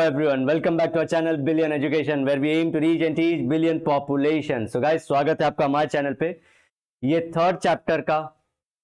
everyone, welcome back to our channel Billion Education where we aim to reach and teach billion population. So guys, स्वागत है आपका हमारे channel पे। ये third chapter का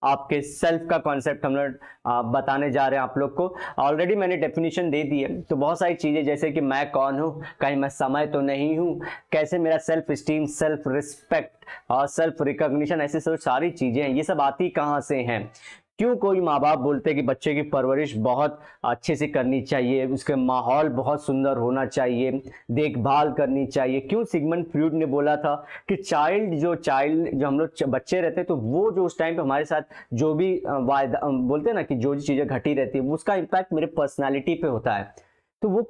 आपके सेल्फ का कॉन्सेप्ट हम लोग बताने जा रहे हैं आप लोग को। ऑलरेडी मैंने डेफिनेशन दे दी है, तो बहुत सारी चीजें जैसे कि मैं कौन हूँ, कहीं मैं समय तो नहीं हूँ, कैसे मेरा सेल्फ स्टीम, सेल्फ रिस्पेक्ट और सेल्फ रिकॉग्निशन, ऐसे सब सारी चीजें हैं। ये सब आती कहाँ से हैं? क्यों कोई माँ बाप बोलते हैं कि बच्चे की परवरिश बहुत अच्छे से करनी चाहिए, उसके माहौल बहुत सुंदर होना चाहिए, देखभाल करनी चाहिए? क्यों सिगमंड फ्रॉइड ने बोला था कि चाइल्ड जो हम लोग बच्चे रहते हैं, तो वो जो उस टाइम पे हमारे साथ जो भी बोलते हैं ना कि जो चीज़ें घटी रहती है, उसका इम्पैक्ट मेरे पर्सनैलिटी पे होता है। तो वो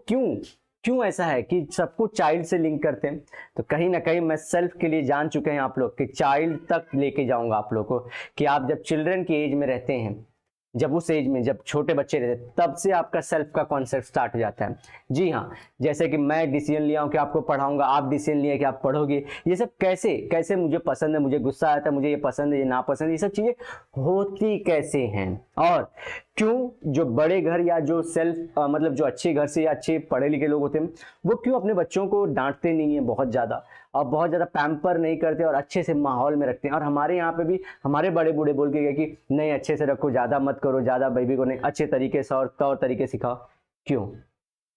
क्यों ऐसा है कि सबको चाइल्ड से लिंक करते हैं? तो कहीं ना कहीं मैं सेल्फ के लिए जान चुके हैं आप लोग कि चाइल्ड तक लेके जाऊंगा आप लोग को, कि आप जब चिल्ड्रन की एज में रहते हैं, जब उस एज में जब छोटे बच्चे रहते हैं, तब से आपका सेल्फ का कॉन्सेप्ट स्टार्ट हो जाता है। जी हाँ, जैसे कि मैं डिसीजन लिया हूं कि आपको पढ़ाऊंगा, आप डिसीजन लिए कि आप पढ़ोगे। ये सब कैसे मुझे पसंद है, मुझे गुस्सा आता है, मुझे ये पसंद है, ये नापसंद है, ये सब चीजें होती कैसे हैं? और क्यों जो बड़े घर या जो सेल्फ मतलब जो अच्छे घर से या अच्छे पढ़े लिखे लोग होते हैं, वो क्यों अपने बच्चों को डांटते नहीं है बहुत ज़्यादा, और बहुत ज़्यादा पैम्पर नहीं करते और अच्छे से माहौल में रखते हैं? और हमारे यहाँ पे भी हमारे बड़े बूढ़े बोल के गए कि नहीं, अच्छे से रखो, ज़्यादा मत करो, ज़्यादा बेबी को नहीं, अच्छे तरीके से और तौर तरीके सिखाओ। क्यों?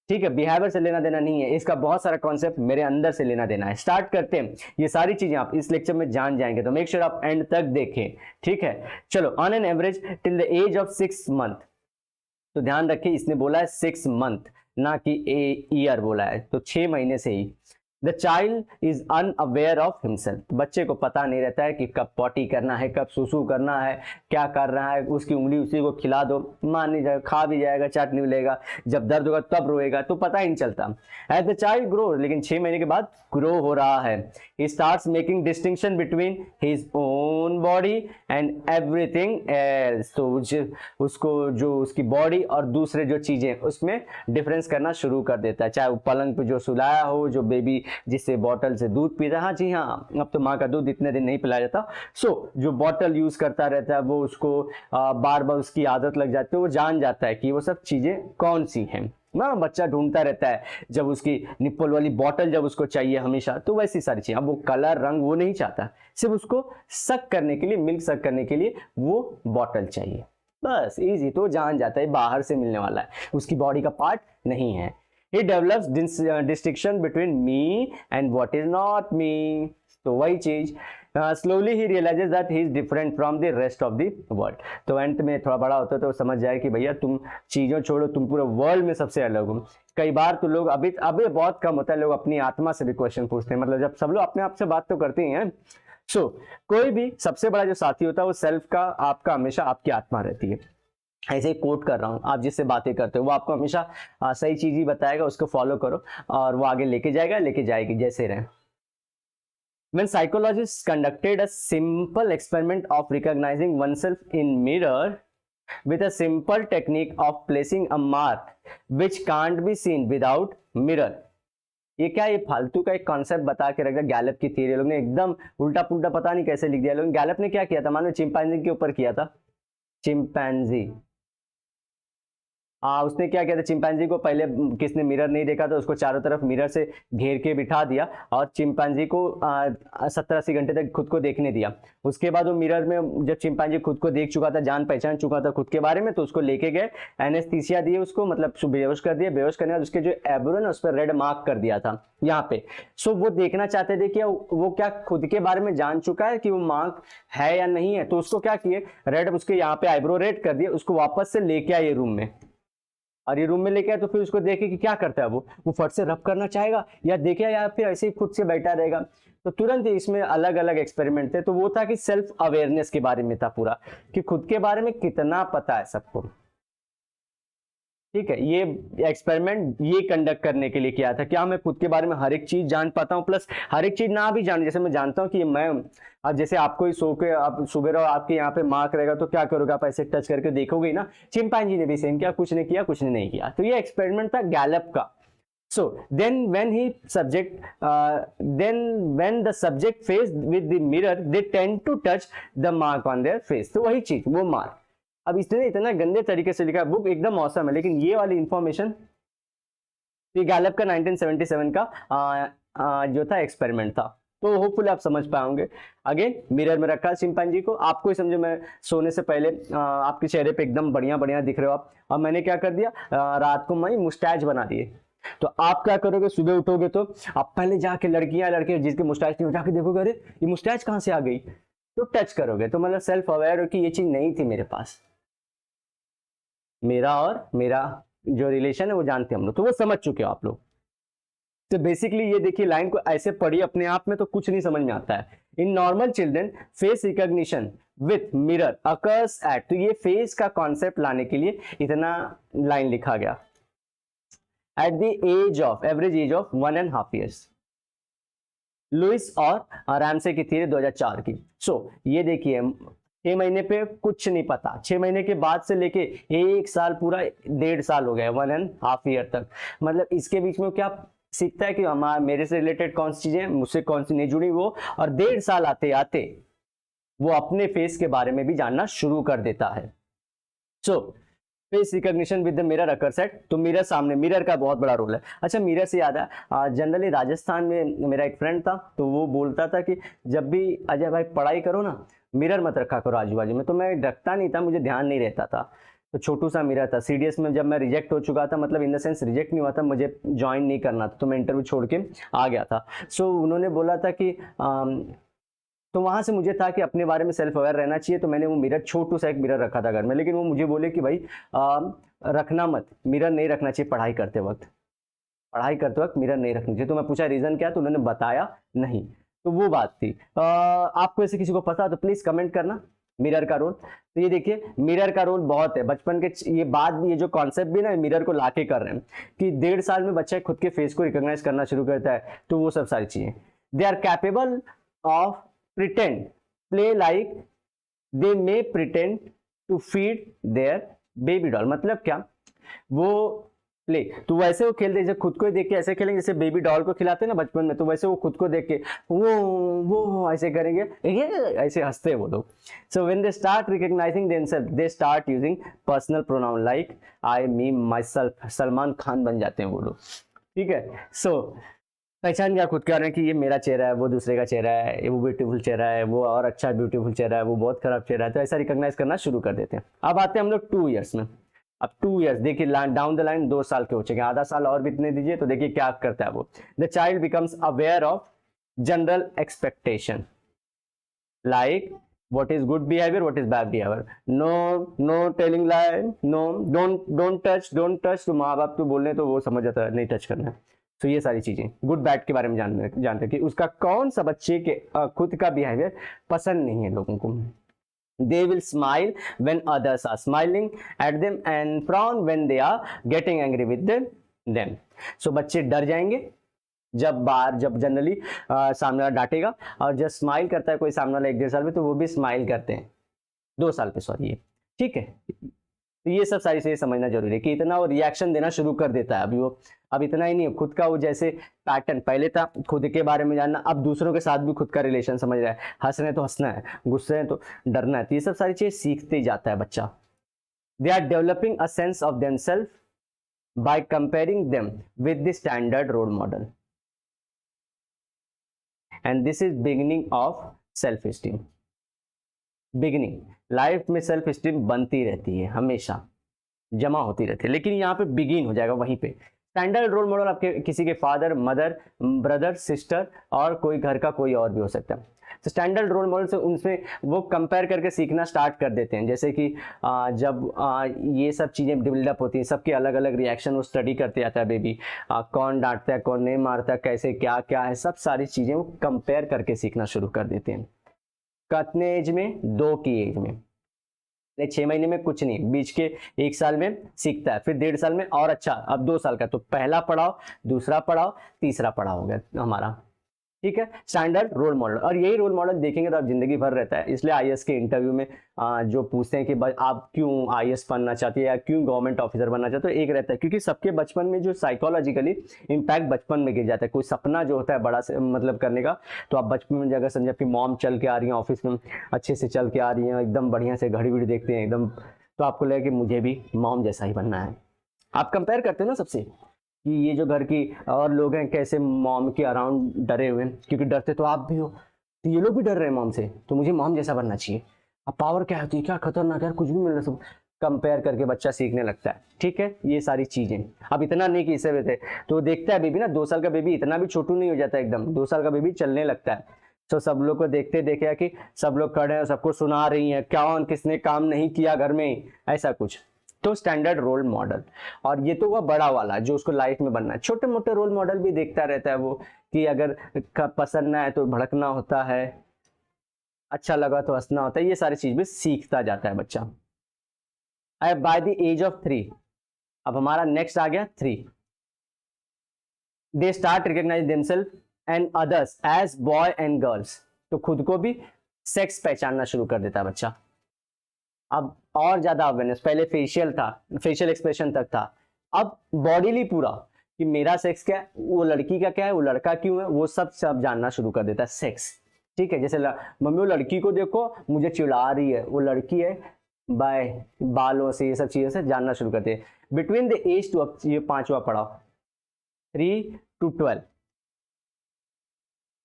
ठीक है, बिहेवियर से लेना देना नहीं है, इसका बहुत सारा कॉन्सेप्ट मेरे अंदर से लेना देना है। स्टार्ट करते हैं। ये सारी चीजें आप इस लेक्चर में जान जाएंगे, तो मेक श्योर आप एंड तक देखें। ठीक है, चलो। On an average till the age of 6 month, तो ध्यान रखिए इसने बोला है 6 मंथ, ना कि ईयर बोला है, तो 6 महीने से ही the child is unaware of himself. बच्चे को पता नहीं रहता है कि कब पॉटी करना है, कब सुसु करना है, क्या कर रहा है। उसकी उंगली उसी को खिला दो, मान नहीं जाएगा, खा भी जाएगा, चाट नहीं मिलेगा, जब दर्द होगा तब रोएगा, तो पता ही नहीं चलता। एज द चाइल्ड ग्रो, लेकिन 6 महीने के बाद ग्रो हो रहा है, he starts making distinction between his own body and everything else। तो उसको जो उसकी बॉडी और दूसरे जो चीजें, उसमें डिफरेंस करना शुरू कर देता है। चाहे वो पलंग पे जो सुलाया हो, जो बेबी जिससे बॉटल से दूध पीता है, हाँ जी हाँ, अब तो माँ का दूध इतने दिन नहीं पिलाया जाता, जो बॉटल यूज करता रहता है, वो उसको बार बार उसकी आदत लग जाती है, वो जान जाता है कि वो सब चीजें कौन सी हैं ना। बच्चा ढूंढता रहता है जब उसकी निप्पल वाली बॉटल जब उसको चाहिए हमेशा, तो वैसी सारी चीजें। अब वो कलर रंग वो नहीं चाहता, सिर्फ उसको सक करने के लिए, मिल्क सक करने के लिए वो बॉटल चाहिए, बस। इजी, तो जान जाता है बाहर से मिलने वाला है, उसकी बॉडी का पार्ट नहीं है। He develops distinction between me and what is not me। तो वही चीज slowly he realizes that he is different from the rest of the world। तो एंड में थोड़ा बड़ा होता है तो समझ जाए कि भैया तुम चीजों छोड़ो, तुम पूरे वर्ल्ड में सबसे अलग हो। कई बार तो लोग अभी बहुत कम होता है, लोग अपनी आत्मा से भी क्वेश्चन पूछते हैं, मतलब जब सब लोग अपने आप से बात तो करते ही हैं। कोई भी सबसे बड़ा जो साथी होता है वो सेल्फ का, आपका हमेशा आपकी आत्मा रहती है। ऐसे ही कोट कर रहा हूं, आप जिससे बातें करते हो वो आपको हमेशा सही चीज ही बताएगा, उसको फॉलो करो और वो आगे लेके जाएगी जैसे रहे। When psychologists conducted a simple experiment of recognizing oneself in mirror with a simple technique of placing a mark which can't be seen without mirror। ये फालतू का एक कॉन्सेप्ट बता के रखा गैलप की थ्योरी। लोग ने एकदम उल्टा पुल्टा पता नहीं कैसे लिख दिया। लोग गैलप ने क्या किया था, मानो चिंपैंजी के ऊपर किया था। चिंपैंजी, उसने क्या किया था, चिंपैंजी को पहले किसने मिरर नहीं देखा था, उसको चारों तरफ मिरर से घेर के बिठा दिया और चिंपैंजी को 70-80 घंटे तक खुद को देखने दिया। उसके बाद वो मिरर में जब चिंपैंजी खुद को देख चुका था, जान पहचान चुका था खुद के बारे में, तो उसको लेके गए, एनेस्थीसिया दिए उसको, मतलब बेहोश कर दिया। बेहोश करने बाद उसके जो एब्रो है उस पर रेड मार्क कर दिया था यहाँ पे। वो देखना चाहते थे कि वो क्या खुद के बारे में जान चुका है कि वो मार्क है या नहीं है। तो उसको क्या किए, रेड उसके यहाँ पे आईब्रो रेड कर दिए, उसको वापस से लेके आए रूम में। और ये रूम में लेके आए तो फिर उसको देखे कि क्या करता है वो फट से रब करना चाहेगा या देखे, या फिर ऐसे ही खुद से बैठा रहेगा। तो तुरंत ही इसमें अलग अलग एक्सपेरिमेंट थे। तो वो था कि सेल्फ अवेयरनेस के बारे में था पूरा, कि खुद के बारे में कितना पता है सबको। ठीक है, ये एक्सपेरिमेंट ये कंडक्ट करने के लिए किया था, क्या मैं खुद के बारे में हर एक चीज जान पाता हूँ, प्लस हर एक चीज ना भी जान। जैसे मैं जानता हूँ कि मैं, अब जैसे आपको ही सो के आप सुबह रहो, आपके यहाँ पे मार्क रहेगा, तो क्या करोगे आप, ऐसे टच करके देखोगे ही ना। चिंपैंजी ने भी सेम किया, कुछ ने किया, कुछ ने नहीं किया। तो ये एक्सपेरिमेंट था गैलप का। So then when the subject faced with the mirror, they tend to touch the mark on their face। तो वही चीज, वो मार्क। अब इसने इतना गंदे तरीके से लिखा, बुक एकदम औसम है, लेकिन ये वाली इंफॉर्मेशन तो ये गैलप का 1977 का जो था एक्सपेरिमेंट था। तो होपफुली आप समझ पाओगे। अगेन मिरर में रखा चिंपांजी को, आपको ही समझो मैं सोने से पहले आपके चेहरे पे एकदम बढ़िया बढ़िया दिख रहे हो आप, और मैंने क्या कर दिया, रात को मैं मुस्टैच बना दिए। तो आप क्या करोगे, सुबह उठोगे तो आप पहले जाके लड़कियां लड़के जिसके मुस्टैच नहीं जाके देखोगे, अरे ये मुस्टैच कहाँ से आ गई, तो टच करोगे। तो मतलब सेल्फ अवेयर हो कि ये चीज नहीं थी मेरे पास, मेरा और मेरा जो रिलेशन है वो जानते हम लोग, तो वो समझ चुके हो आप लोग। तो बेसिकली ये देखिए लाइन को ऐसे पढ़ी अपने आप में तो कुछ नहीं समझ में आता है। In normal children face recognition with mirror occurs at, तो ये फेस का कॉन्सेप्ट लाने के लिए इतना लाइन लिखा गया, at the age of average age of 1.5 years। Lewis और रैमसे की थी 2004 की। सो ये देखिए 6 महीने पे कुछ नहीं पता, 6 महीने के बाद से लेके 1 साल, पूरा 1.5 साल हो गया, 1.5 year तक। मतलब इसके बीच में क्या सीखता है कि हमारा मेरे से रिलेटेड कौन सी चीजें, मुझसे कौन सी नहीं जुड़ी वो, और 1.5 साल आते आते वो अपने फेस के बारे में भी जानना शुरू कर देता है। सो face recognition with the mirror occurs at, तो मिरर सामने, मिरर का बहुत बड़ा रोल है। अच्छा मिरर से याद है, जनरली राजस्थान में मेरा एक फ्रेंड था, तो वो बोलता था कि जब भी अजय भाई पढ़ाई करो ना, मिरर मत रखा करो आजू बाजू में। तो मैं रखता नहीं था, मुझे ध्यान नहीं रहता था। तो छोटू सा मिरर था। सीडीएस में जब मैं रिजेक्ट हो चुका था, मतलब इन द सेंस रिजेक्ट नहीं हुआ था, मुझे ज्वाइन नहीं करना था, तो मैं इंटरव्यू छोड़ के आ गया था। सो उन्होंने बोला था कि तो वहां से मुझे था कि अपने बारे में सेल्फ अवेयर रहना चाहिए, तो मैंने वो मिरर, छोटू सा एक मिरर रखा था घर में। लेकिन वो मुझे बोले कि भाई रखना मत, मिरर नहीं रखना चाहिए पढ़ाई करते वक्त, पढ़ाई करते वक्त मिरर नहीं रखना चाहिए। तो मैं पूछा रीजन क्या, तो उन्होंने बताया नहीं। तो वो बात थी। आपको ऐसे किसी को पता तो प्लीज कमेंट करना मिरर का रोल। तो ये देखिए मिरर का रोल बहुत है बचपन के, ये बात भी, ये जो कॉन्सेप्ट भी ना मिरर को लाके कर रहे हैं कि 1.5 साल में बच्चा खुद के फेस को रिकॉग्नाइज करना शुरू करता है। तो वो सब सारी चीजें, they are capable of pretend play like they may pretend to feed their baby doll. मतलब क्या, वो प्ले, तो वैसे वो खेलते जैसे खुद को ही देख के ऐसे खेलेंगे जैसे बेबी डॉल को खिलाते हैं ना बचपन में, तो वैसे वो खुद को देख के वो ऐसे करेंगे, ये ऐसे हंसते हैं वो लोग। So when they start recognizing themselves they start using personal pronoun like I me myself, Salman Khan बन जाते हैं वो लोग। ठीक है। सो पहचान क्या खुद कह रहे हैं कि ये मेरा चेहरा है, वो दूसरे का चेहरा है, वो ब्यूटीफुल चेहरा है, वो और अच्छा ब्यूटीफुल चेहरा है, वो बहुत खराब चेहरा है। तो ऐसा रिकॉग्नाइज करना शुरू कर देते हैं। अब आते हैं हम लोग 2 years में। अब 2 years देखिए डाउन द लाइन 2 साल के हो चुके हैं, आधा साल और बीतने दीजिए, तो देखिए क्या करता है वो। The child becomes aware of general expectation like what is good behavior, what is bad behavior, no telling lie, no don't touch। तो माँ बाप तो बोल रहे तो वो समझ जाता है नहीं टच करना है। तो ये सारी चीजें गुड बैड के बारे में जानते हैं कि उसका कौन सा बच्चे के खुद का बिहेवियर पसंद नहीं है लोगों को। They will smile when others are smiling at them and frown when they are getting angry with them। So बच्चे डर जाएंगे जब जनरली सामने वाला डांटेगा, और जब स्माइल करता है कोई सामने वाला 1-1.5 साल में, तो वो भी स्माइल करते हैं 2 साल पे, सॉरी ये। ठीक है। तो ये सब सारी चीजें समझना जरूरी है कि इतना वो रिएक्शन देना शुरू कर देता है। अभी वो, अब इतना ही नहीं है, खुद का वो जैसे पैटर्न पहले था खुद के बारे में जानना, अब दूसरों के साथ भी खुद का रिलेशन समझ रहा है। हंस रहे हैं तो हंसना है, गुस्से हैं तो डरना है। तो ये सब सारी चीजें सीखते ही जाता है बच्चा। They are developing a sense of themselves by comparing them with the standard role model, and this is beginning of self esteem. Beginning, life में सेल्फ स्टीम बनती रहती है, हमेशा जमा होती रहती है, लेकिन यहाँ पे बिगिन हो जाएगा वहीं पे। स्टैंडर्ड रोल मॉडल आपके किसी के फादर, मदर, ब्रदर, सिस्टर, और कोई घर का कोई और भी हो सकता है। तो स्टैंडर्ड रोल मॉडल से उनसे वो कंपेयर करके सीखना स्टार्ट कर देते हैं। जैसे कि जब ये सब चीज़ें डेवलप होती हैं, सबके अलग अलग रिएक्शन वो स्टडी करते जाता है बेबी, कौन डांटता है, कौन नहीं मारता, कैसे क्या क्या है, सब सारी चीज़ें वो कंपेयर करके सीखना शुरू कर देते हैं। कितने एज में? 2 की एज में। 6 महीने में कुछ नहीं, बीच के 1 साल में सीखता है, फिर 1.5 साल में, और अच्छा अब 2 साल का, तो पहला पढ़ाओ, दूसरा पढ़ाओ, तीसरा पढ़ाओ हो गया हमारा। ठीक है, स्टैंडर्ड रोल मॉडल। और यही रोल मॉडल देखेंगे तो आप जिंदगी भर रहता है। इसलिए आईएएस के इंटरव्यू में जो पूछते हैं कि आप क्यों आईएएस बनना चाहते हैं या क्यों गवर्नमेंट ऑफिसर बनना चाहते हो, एक रहता है क्योंकि सबके बचपन में जो साइकोलॉजिकली इम्पैक्ट बचपन में गिर जाता है। कोई सपना जो होता है बड़ा से मतलब करने का, तो आप बचपन में जगह समझे आपकी मॉम चल के आ रही है ऑफिस में, अच्छे से चल के आ रही है, एकदम बढ़िया से घड़ी विड़ी देखते हैं एकदम, तो आपको लगे कि मुझे भी मॉम जैसा ही बनना है। आप कंपेयर करते हो ना सबसे, कि ये जो घर की और लोग हैं कैसे मॉम के अराउंड डरे हुए हैं, क्योंकि डरते तो आप भी हो, तो ये लोग भी डर रहे हैं मॉम से, तो मुझे मॉम जैसा बनना चाहिए। अब पावर क्या होती है, क्या खतरनाक है, कुछ भी मिल रहा है, सब कंपेयर करके बच्चा सीखने लगता है। ठीक है, ये सारी चीजें। अब इतना नहीं कि इससे थे तो देखता है बेबी ना, 2 साल का बेबी इतना भी छोटू नहीं हो जाता एकदम, 2 साल का बेबी चलने लगता है। तो सब लोग को देखते देखे कि सब लोग खड़े हैं, सबको सुना रही हैं, कौन किसने काम नहीं किया घर में, ऐसा कुछ। तो स्टैंडर्ड रोल मॉडल। और ये तो हुआ बड़ा वाला जो उसको लाइफ में बनना है। छोटे मोटे रोल मॉडल भी देखता रहता है वो, कि अगर पसंद ना है तो भड़कना होता है, अच्छा लगा तो हंसना होता है, ये सारी चीज भी सीखता जाता है बच्चा। बाय द एज ऑफ 3, अब हमारा नेक्स्ट आ गया 3, they start recognize themselves and others as boy and girls. तो खुद को भी सेक्स पहचानना शुरू कर देता है बच्चा। अब और ज्यादा अवेयरनेस, पहले फेशियल था, फेशियल एक्सप्रेशन तक था, अब बॉडीली पूरा, कि मेरा सेक्स क्या है, वो लड़की का क्या है, वो लड़का क्यों है, वो सब जानना शुरू कर देता है सेक्स। ठीक है, जैसे मम्मी वो लड़की को देखो मुझे चिढ़ा रही है, वो लड़की है, बाय बालों से ये सब चीजों से जानना शुरू करते हैं। बिटवीन द एज टू, अब ये 5वां पढ़ाओ, 3 to 12,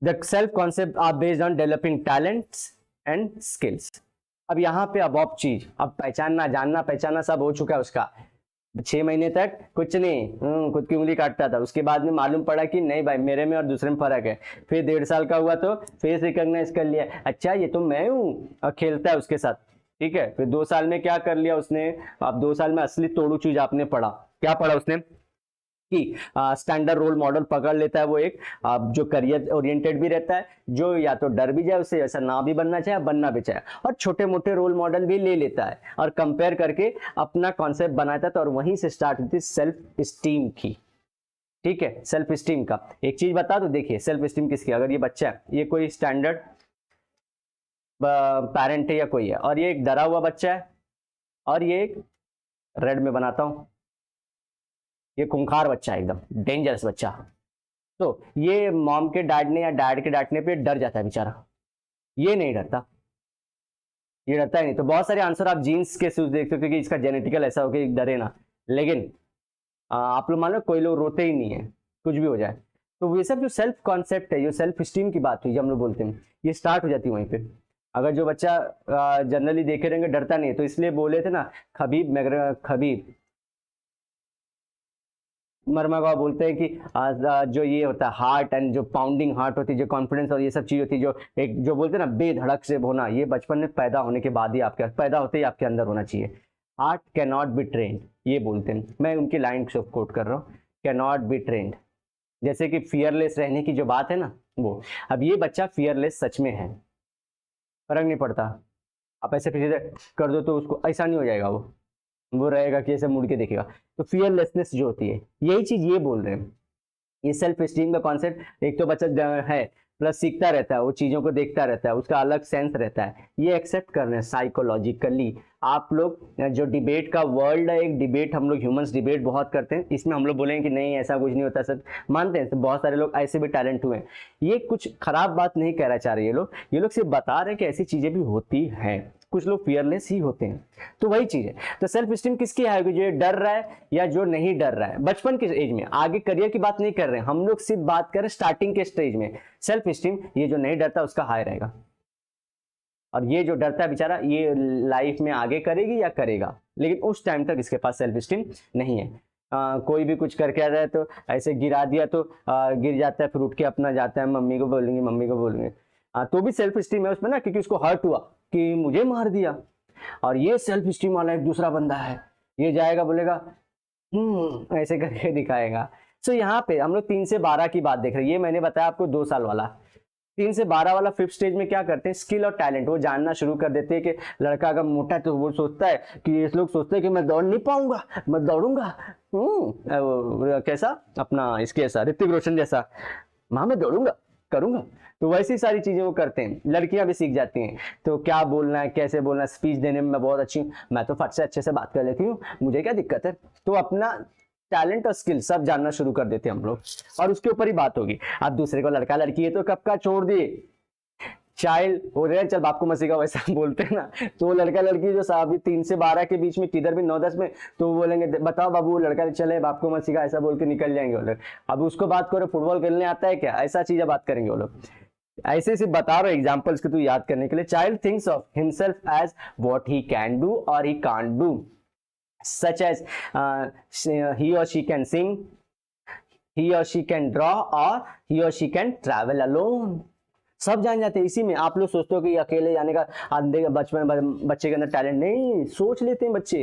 the self concept are based on developing talents and skills. अब यहाँ पे अब चीज, अब पहचानना, जानना पहचानना सब हो चुका है उसका। 6 महीने तक कुछ नहीं, खुद की उंगली काटता था, उसके बाद में मालूम पड़ा कि नहीं भाई मेरे में और दूसरे में फर्क है। फिर 1.5 साल का हुआ तो फेस रिकॉग्नाइज कर लिया, अच्छा ये तो मैं हूँ, और खेलता है उसके साथ। ठीक है, फिर 2 साल में क्या कर लिया उसने, अब 2 साल में असली तोड़ू चीज आपने पढ़ा, क्या पढ़ा उसने, कि स्टैंडर्ड रोल मॉडल पकड़ लेता है वो एक, जो करियर ओरिएंटेड भी रहता है, जो या तो डर भी जाए उससे, ऐसा ना भी बनना चाहे, बनना भी चाहे, और छोटे मोटे रोल मॉडल भी ले लेता है और कंपेयर करके अपना कॉन्सेप्ट बनाता है। और वहीं से स्टार्ट होती है सेल्फ स्टीम की। ठीक है, सेल्फ स्टीम का एक चीज बता दो, देखिए सेल्फ स्टीम किसकी, अगर ये बच्चा है, ये कोई स्टैंडर्ड पेरेंट है या कोई है, और ये एक डरा हुआ बच्चा है, और ये एक रेड में बनाता हूं, ये खूंखार बच्चा है, एकदम डेंजरस बच्चा। तो ये मॉम के डांटने या डैड के डांटने पे डर जाता है बेचारा, ये नहीं डरता, ये डरता ही नहीं। तो बहुत सारे आंसर आप जीन्स के सूज देखते हो, क्योंकि इसका जेनेटिकल ऐसा हो कि डरे ना। लेकिन आप लोग मान लो कोई लोग रोते ही नहीं है, कुछ भी हो जाए। तो ये सब जो सेल्फ कॉन्सेप्ट है, ये सेल्फ स्टीम की बात हुई जो हम लोग बोलते हैं, ये स्टार्ट हो जाती है वहीं पे। अगर जो बच्चा जनरली देखे रहेंगे डरता नहीं है, तो इसलिए बोले थे ना खबीब मरमगा बोलते हैं कि जो ये होता है हार्ट एंड जो पाउंडिंग हार्ट होती है, जो कॉन्फिडेंस और ये सब चीज होती है, जो एक जो बोलते हैं ना बेधड़क से होना, ये बचपन में पैदा होने के बाद ही आपके पैदा होते ही आपके अंदर होना चाहिए। Heart can not be trend, ये बोलते हैं, मैं उनकी लाइन को कोट कर रहा हूँ, कैन नॉट बी ट्रेंड। जैसे कि फियरलेस रहने की जो बात है ना वो, अब ये बच्चा फियरलेस सच में है, फर्क नहीं पड़ता, आप ऐसे पीछे कर दो तो उसको ऐसा नहीं हो जाएगा, वो रहेगा कि ऐसे मुड़ के देखेगा। तो फियरलेसनेस जो होती है, यही चीज ये बोल रहे हैं। ये सेल्फ स्टीम का कॉन्सेप्ट, एक तो बच्चा है प्लस सीखता रहता है, वो चीजों को देखता रहता है, उसका अलग सेंस रहता है, ये एक्सेप्ट कर रहे हैं साइकोलॉजिकली। आप लोग जो डिबेट का वर्ल्ड है, एक डिबेट हम लोग ह्यूमंस डिबेट बहुत करते हैं, इसमें हम लोग बोलेंगे कि नहीं ऐसा कुछ नहीं होता, सर मानते हैं, तो बहुत सारे लोग ऐसे भी टैलेंट हुए हैं। ये कुछ खराब बात नहीं कहना चाह रहे ये लोग सिर्फ बता रहे हैं कि ऐसी चीजें भी होती हैं, कुछ लोग फियरलेस ही होते हैं। तो वही चीज है। तो सेल्फ स्टीम किसकी है, जो डर रहा है या जो नहीं डर रहा है, बचपन के एज में, आगे करियर की बात नहीं कर रहे हैं हम लोग, सिर्फ बात कर रहे हैं स्टार्टिंग के स्टेज में। सेल्फ स्टीम, ये जो नहीं डरता उसका हाई रहेगा, और ये जो डरता है बेचारा, ये लाइफ में आगे करेगी या करेगा, लेकिन उस टाइम तक इसके पास सेल्फ स्टीम नहीं है। कोई भी कुछ करके आ जाए तो ऐसे गिरा दिया तो गिर जाता है, फिर उठ के अपना जाता है, मम्मी को बोलेंगे तो भी सेल्फ स्टीम है उसमें ना, क्योंकि उसको हर्ट हुआ कि मुझे मार दिया। और ये सेल्फ स्टीम वाला एक दूसरा बंदा है, ये जाएगा बोलेगा ऐसे करके दिखाएगा। सो यहाँ पे हम लोग 3 से 12 की बात देख रहे हैं, ये मैंने बताया आपको 2 साल वाला। 3 से 12 वाला 5th स्टेज में क्या करते हैं, स्किल और टैलेंट वो जानना शुरू कर देते हैं। कि लड़का अगर मोटा है तो वो सोचता है कि, ये लोग सोचते हैं कि मैं दौड़ नहीं पाऊंगा, मैं दौड़ूंगा कैसा अपना इसके ऐसा ऋतिक रोशन जैसा, माँ मैं दौड़ूंगा करूंगा। तो वैसी सारी चीजें वो करते हैं। लड़कियां भी सीख जाती हैं, तो क्या बोलना है, कैसे बोलना है, स्पीच देने में मैं बहुत अच्छी हूँ, मैं तो फट से अच्छे से बात कर लेती हूँ, मुझे क्या दिक्कत है। तो अपना टैलेंट और स्किल सब जानना शुरू कर देते हैं हम लोग, और उसके ऊपर ही बात होगी। अब दूसरे को लड़का लड़की है तो कब का छोड़ दिए, चाइल्ड हो रहे हैं, चल बाप को मत सिखाओ वैसा बोलते हैं ना, तो लड़का लड़की जो अभी 3 से 12 के बीच में, किधर भी 9-10 में, तो वो बोलेंगे बताओ बाबू, वो लड़का चले बाप को मत सिखा, ऐसा बोल के निकल जाएंगे वो लोग। अब उसको बात करो फुटबॉल खेलने आता है क्या, ऐसा चीजें बात करेंगे वो लोग। ऐसे सिर्फ बता रहा हूँ एग्जाम्पल्स के तू याद करने के लिए। Child thinks of himself as what he can do और he can't do, such as he or she can sing, he or she can draw और he or she can travel alone। सब जान जाते हैं इसी में। आप लोग सोचते हो कि अकेले जाने का अंधे बचपन बच्चे के अंदर टैलेंट नहीं, सोच लेते हैं बच्चे।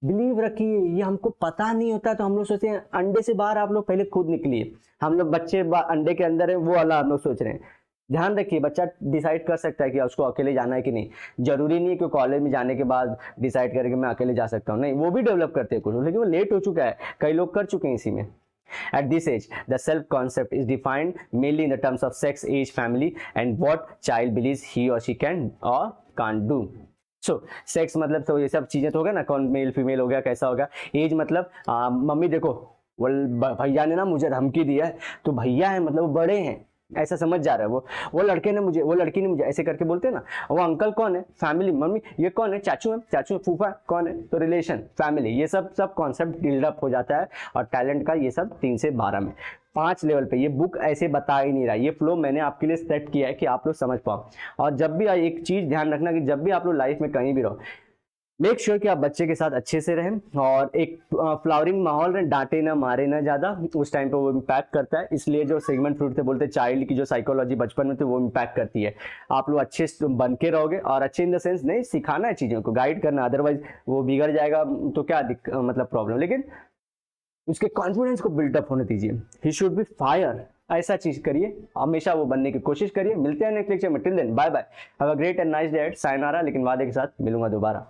बिलीव रखिए, ये हमको पता नहीं होता तो हम लोग सोचते हैं अंडे से बाहर आप लोग पहले खुद निकलिए। हम लोग बच्चे अंडे के अंदर है वो वाला हम लोग सोच रहे हैं। ध्यान रखिए, बच्चा डिसाइड कर सकता है कि उसको अकेले जाना है कि नहीं। जरूरी नहीं है कि कॉलेज में जाने के बाद डिसाइड करे कि मैं अकेले जा सकता हूँ, नहीं, वो भी डेवलप करते हैं कुछ, लेकिन वो लेट हो चुका है, कई लोग कर चुके हैं इसी में। At this age, the self concept is defined mainly in the terms of sex, age, family, and what child believes he or she can or can't do. So, sex मतलब तो ये सब चीजें तो हो गया ना, कौन मेल फीमेल हो गया, कैसा हो गया। एज मतलब मम्मी देखो वो भैया ने ना मुझे धमकी दिया है, तो भैया है मतलब वो बड़े हैं, ऐसा समझ जा रहा है। वो लड़के ने मुझे, वो लड़की ने मुझे, ऐसे करके बोलते हैं ना। वो अंकल कौन है, फैमिली, मम्मी ये कौन है, चाचू है, चाचू फूफा कौन है, तो रिलेशन, फैमिली, ये सब कॉन्सेप्ट बिल्डअप हो जाता है। और टैलेंट का ये सब 3 से 12 में 5 लेवल पे, ये बुक ऐसे बता ही नहीं रहा, ये फ्लो मैंने आपके लिए सेट किया है कि आप लोग समझ पाओ। और जब भी एक चीज ध्यान रखना कि जब भी आप लोग लाइफ में कहीं भी रहो, मेक श्योर कि आप बच्चे के साथ अच्छे से रहें और एक फ्लावरिंग माहौल रहें, डांटे ना मारे ना ज्यादा, उस टाइम पे वो इम्पैक्ट करता है। इसलिए जो सिगमंड फ्रूड थे बोलते हैं चाइल्ड की जो साइकोलॉजी बचपन में थी वो इम्पैक्ट करती है। आप लोग अच्छे बन के रहोगे, और अच्छे इन द सेंस नहीं, सिखाना है चीजों को, गाइड करना, अदरवाइज वो बिगड़ जाएगा तो क्या मतलब प्रॉब्लम। लेकिन उसके कॉन्फिडेंस को बिल्डअप होने दीजिए, ही शुड बी फायर, ऐसा चीज करिए, हमेशा वो बनने की कोशिश करिए। मिलते हैं नेक्स्ट लेक्चर में, till then bye bye, have a great and nice day, sayonara, लेकिन वादे के साथ मिलूंगा दोबारा।